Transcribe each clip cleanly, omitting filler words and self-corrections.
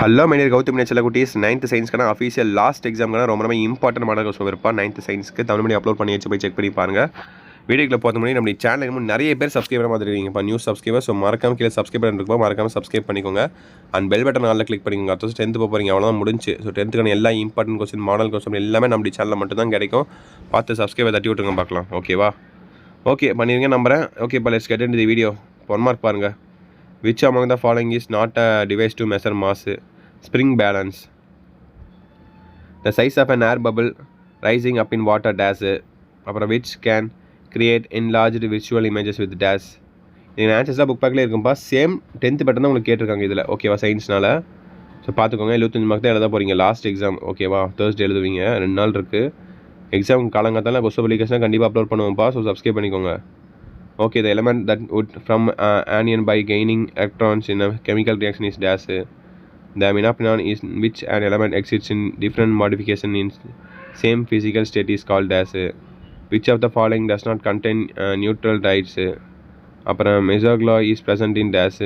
Hello my dear Gautham நேச்சல குட்டீஸ் 9th சயின்ஸ்க்கான official last எக்ஸாம்க்கான ரொம்ப important model question இருப்பா 9th சயின்ஸ்க்கு தமிழ் மீடியம் அப்லோட் பண்ணி வச்சு போய் செக் பண்ணி பாருங்க. வீடியோக்குள்ள போகிறது முன்னாடி நம்ம சேனலுக்கு நிறைய பேர் சப்ஸ்கிரைபர் மாதிரி இருக்கீங்க நியூ சப்ஸ்கிரைபர். ஸோ மறக்காம கீழே சப்ஸ்கிரைபர் இருக்கும், மறக்காம சப்ஸ்கிரைப் பண்ணிக்கோங்க. அண்ட் பெல் பட்டன் நல்லா கிளிக் பண்ணிக்கோங்க. அடுத்து 10th போகிறீங்க, அவ்வளோதான் முடிஞ்சு. ஸோ 10th எல்லா இம்பார்ட்டன்ட் கொஸ்டின் மாடல் கொஸ்டின் எல்லாமே நம்ம சேனலில் மட்டும் தான் கிடைக்கும். பார்த்து சப்ஸ்கிரைபர் தட்டி விட்டுருங்க பார்க்கலாம். ஓகேவா? ஓகே பண்ணிடுங்க நம்புறேன். ஓகே இப்போ let's get into the video. 1 mark பாருங்கள். Which among the following is not a device to measure mass? Spring balance. The size of an air bubble rising up in water dash. Which can create enlarged visual images with dash. இந்த ஆன்சர்ஸ்லாம் book பேக்கில் இருக்கும்பா. Same 10th pattern தான் உங்களுக்கு கேட்டிருக்காங்க இதில். ஓகேவா? சயின்ஸ்னால so பார்த்துக்கோங்க. 75 mark தான் எழுத போகிறீங்க லாஸ்ட் எக்ஸாம். ஓகேவா? தேர்ஸ்டே எழுதுவீங்க, 2 நாள் இருக்குது எக்ஸாம். காலங்காத்தால கொஸ்டின் பப்ளிகேஷன் கண்டிப்பாக அப்லோட் பண்ணுவோம்ப்பா. ஸோ சப்ஸ்கிரைப் பண்ணிக்கோங்க. Okay, the element that would from anion by gaining electrons in a chemical reaction is dash. The aminophenol is which an element exists in different modification in same physical state is called dash. Which of the following does not contain neutral dyes? Mesogla is present in dash.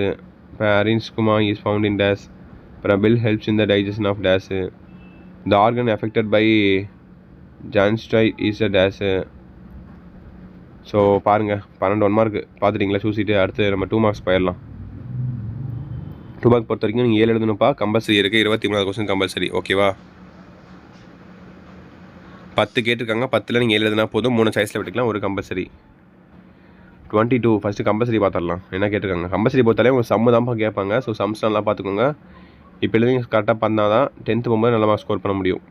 Parenchyma is found in dash. Bile helps in the digestion of dash. The organ affected by Janstrite is a dash. So பாருங்கள் 12 1 mark பார்த்துட்டிங்களா? சூசிட்டு அடுத்து நம்ம 2 marks போயிடலாம். 2 mark பொறுத்த வரைக்கும் நீங்கள் 7 எழுதணும்ப்பா. Compulsory இருக்குது. 23 question compulsory. ஓகேவா? 10 கேட்டிருக்காங்க. 10ல் நீங்கள் 7 எழுதுனா போதும். 3 சாய்ஸில் விட்டுக்கலாம், ஒரு கம்பல்சரி. 22 ஃபஸ்ட்டு கம்பல்சரி பார்த்துடலாம். என்ன கேட்டிருக்காங்க? கம்பல்சரி பொறுத்தாலே உங்கள் சம்மு தான்ப்பா கேட்பாங்க. ஸோ சம்ஸ் நல்லா பார்த்துக்கோங்க. இப்போ எழுதி கரெக்டாக பண்ணால் தான் 10th போகும்போது நல்லா மார்க் ஸ்கோர் பண்ண முடியும்.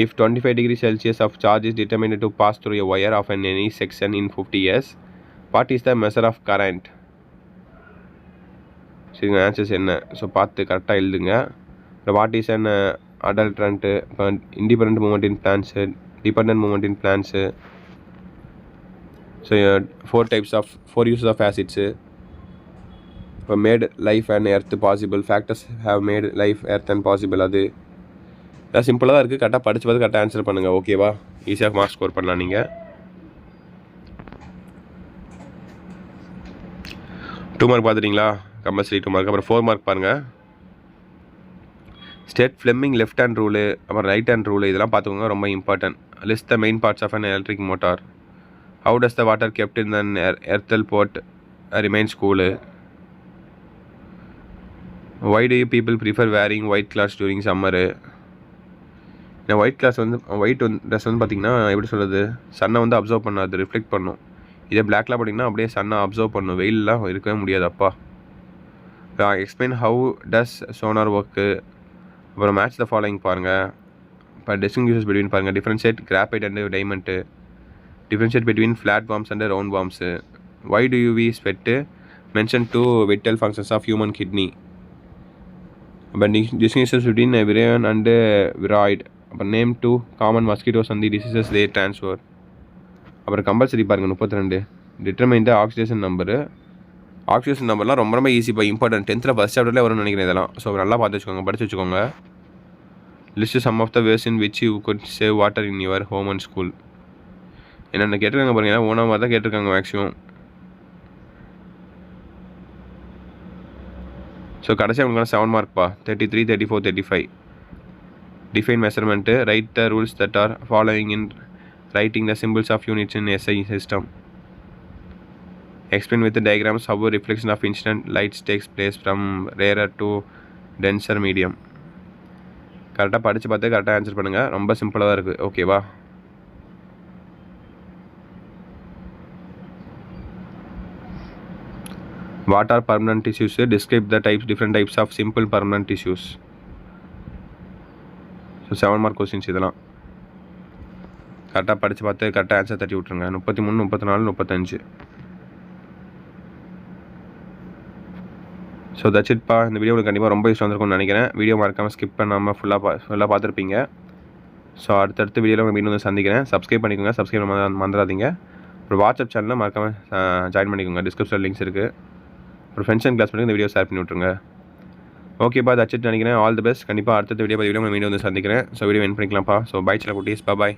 If 25 degrees Celsius of charge is determined to pass through a wire of any section in 50 years, what is the measure of current? சரிங்க, ஆன்சர்ஸ் என்ன? ஸோ பார்த்து கரெக்டாக எழுதுங்க. வாட் இஸ் அன் அடல்ட்ரண்ட்டு, இப்போ independent movement in plants, dependent movement in plants. So 4 uses of acids. இப்போ made life and earth possible, factors have made life earth and possible. அது சிம்பிளாக தான் இருக்குது. கரெக்டாக படித்து பார்த்து கரெக்டாக ஆன்சர் பண்ணுங்கள். ஓகேவா? ஈஸியாக மார்க் ஸ்கோர் பண்ணலாம் நீங்கள். 2 மார்க் பார்த்துட்டிங்களா? Compulsory 2 mark. அப்புறம் 4 மார்க் பாருங்கள். State Fleming left hand rule, அப்புறம் ரைட் ஹேண்ட் ரூலு, இதெல்லாம் பார்த்துக்கோங்க, ரொம்ப important. List the main parts of an electric motor. How does the water kept in an earthen pot remains cool. Why do you people prefer wearing white clothes during summer. ஏன்னா white dress பார்த்திங்கன்னா எப்படி சொல்கிறது, சன்னை observe பண்ணாது, reflect பண்ணும். இதே பிளாக்லாம் பார்த்திங்கன்னா அப்படியே சன்னை observe பண்ணும். வெயிலெலாம் இருக்கவே முடியாது. அப்பா explain how does sonar work. அப்புறம் மேட்ச் த ஃபாலோயிங் பாருங்கள். இப்போ டிஸ்டிங்யூஷஸ் பிட்வீன் பாருங்கள். Differentiate graphite and diamond. Differentiate between flat palms and round palms. Why do you we sweat. Mention 2 vital functions of human kidney. இப்போ distinguishes between விரையன் and விராய்டு. அப்புறம் name 2 common mosquitoes and the diseases they transfer. அப்புறம் compulsory பாருங்கள் 32 determine த oxidation number. Oxidation நம்பர்லாம் ரொம்ப easy. இப்போ important 10th first சாப்டர்லேயே வரும்னு நினைக்கிறேன் இதெல்லாம். ஸோ நல்லா பார்த்து வச்சுக்கோங்க, படித்து வச்சுக்கோங்க. List some of the ways in which you could save water in your home and school. என்னென்ன கேட்டிருக்காங்க பாருங்க. ஏன்னா ஓனா மாதிரி தான் கேட்டிருக்காங்க மேக்ஸிமம். ஸோ கடைசி அவங்களுக்கான 7 மார்க்ப்பா. 33, 34, 35. Define measurement. Write the rules that are following in writing the symbols of units in SI system. Explain with the diagrams how a reflection of incident lights takes place from rarer to denser medium. கரெக்டாக படித்து பார்த்து கரெக்டாக answer பண்ணுங்கள். ரொம்ப சிம்பிளாக தான் இருக்குது. ஓகேவா? What are permanent tissues? Describe the different types of simple permanent tissues. So 7 mark questions இதெல்லாம் கரெக்டாக படித்து பார்த்து கரெக்டாக ஆன்சர் தட்டி விட்ருங்க. 33, 34, 35. ஸோ தட்ஸ் இட்ப்பா. இந்த வீடியோ உங்களுக்கு கண்டிப்பாக ரொம்ப யூஸ் வந்திருக்கும்னு நினைக்கிறேன். வீடியோ மறக்காமல் ஸ்கிப் பண்ணாமல் ஃபுல்லாக பார்த்துருப்பீங்க. ஸோ அடுத்தடுத்த வீடியோவில் உங்கள் மீண்டும் சந்திக்கிறேன். சப்ஸ்கிரைப் பண்ணிக்கோங்க. சப்ஸ்கிரைப் மறந்துடாதீங்க. அப்புறம் வாட்ஸ்அப் சேனலில் மறக்காமல் ஜாயின் பண்ணிக்கோங்க. டிஸ்கிரிப்ஷனில் லிங்க்ஸ் இருக்குது. அப்புறம் ஃப்ரெண்ட்ஸ் அண்ட் கிளாஸ் பண்ணி இந்த வீடியோ ஷேர் பண்ணி விட்ருங்க. ஓகேப்பா, தட்ஸ் இட் நினைக்கிறேன். All the best. கண்டிப்பாக அடுத்த வீடியோ மீண்டும் சந்திக்கிறேன். ஸோ வீடியோ என் பண்ணிக்கலாம்ப்பா. ஸோ பை சில குட்டீஸ். பாய்.